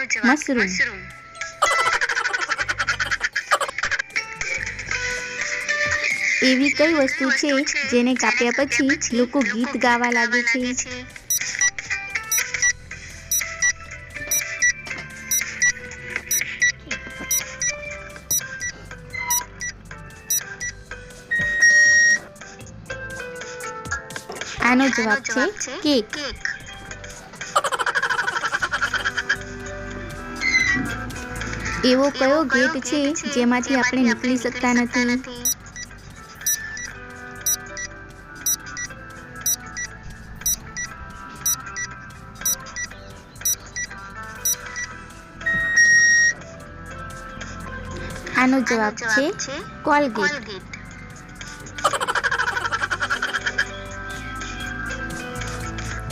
Mushroom. એવી કઈ વસ્તુ છે જેને કાપ્યા પછી લોકો ગીત ગાવા લાગે છે? આનો જવાબ છે કેક. એવો કયો ગેટ છે જેમાંથી આપણે નીકળી શકતા નથી? આનો જવાબ છે કોલગેટ.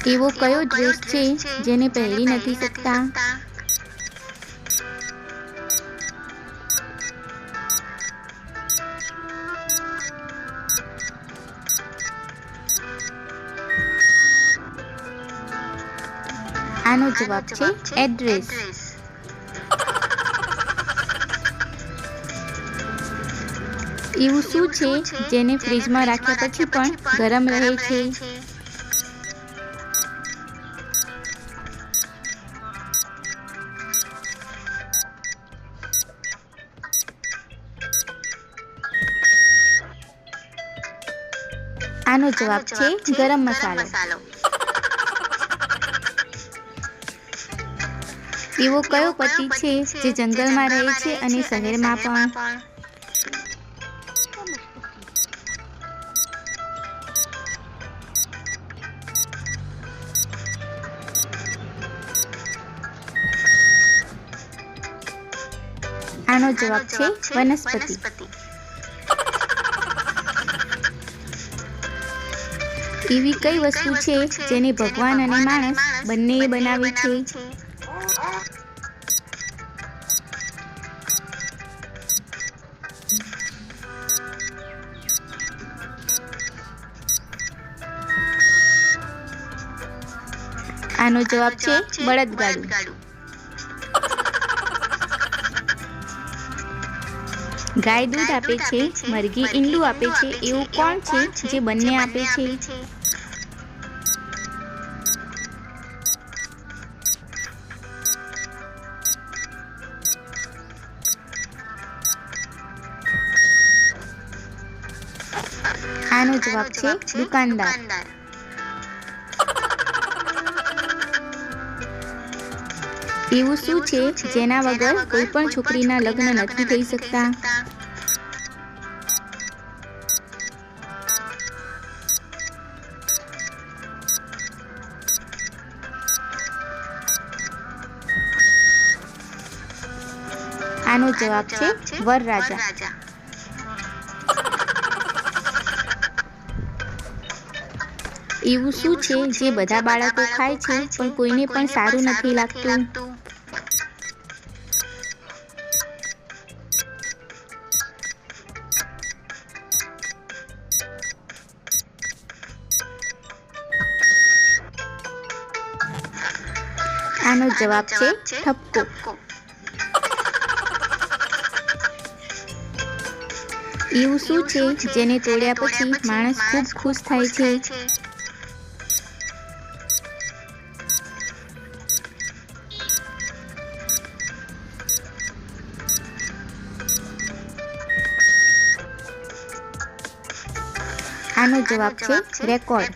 એવો કયો ડ્રેસ છે જેને પહેરી નથી શકતા? આનો જવાબ છે એડ્રેસ. એવું શું છે જેને ફ્રીજમાં રાખ્યા પછી પણ ગરમ રહે છે? આનો જવાબ છે ગરમ મસાલો. એવો કયો પતિ છે જે જંગલમાં રહે છે અને શહેરમાં પણ? આનો જવાબ છે વનસ્પતિ. એવી કઈ વસ્તુ છે જેને ભગવાન અને માણસ બંનેએ બનાવી છે? આનો જવાબ છે બળદગાડું. ગાય દૂધ આપે છે, મરઘી ઈંડું આપે છે, એવું કોણ છે જે બંને આપે છે? આનો જવાબ છે દુકાનદાર. એવું શું છે જેના વગર કોઈ પણ છોકરીના લગ્ન નથી થઈ શકતા? આનો જવાબ છે વરરાજા. એવું શું છે જે બધા બાળકો ખાય છે પણ કોઈને પણ સારું નથી લાગતું? આનો જવાબ છે ઠપકો. એવું શું છે જેને તોડ્યા પછી માણસ ખૂબ ખુશ થાય છે? આનો જવાબ છે રેકોર્ડ.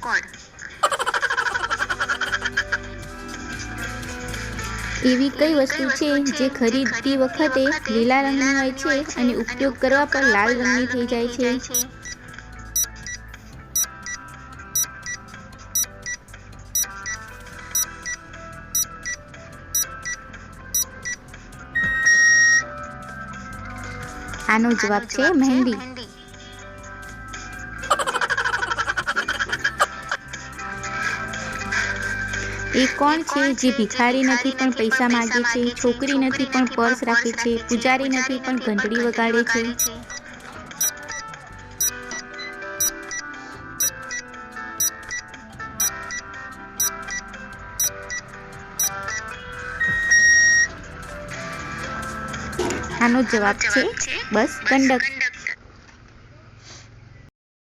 એવી કઈ વસ્તુ છે જે ખરીદતી વખતે લીલા રંગની હોય છે અને ઉપયોગ કરવા પર લાલ રંગની થઈ જાય છે? આનો જવાબ છે મહેંદી. એ કોણ છે જે ભિખારી નથી પણ પૈસા માંગે છે, છોકરી નથી પણ પર્સ રાખે છે, પૂજારી નથી પણ ઘંટડી વગાડે છે? આનો જવાબ છે બસ કંડક.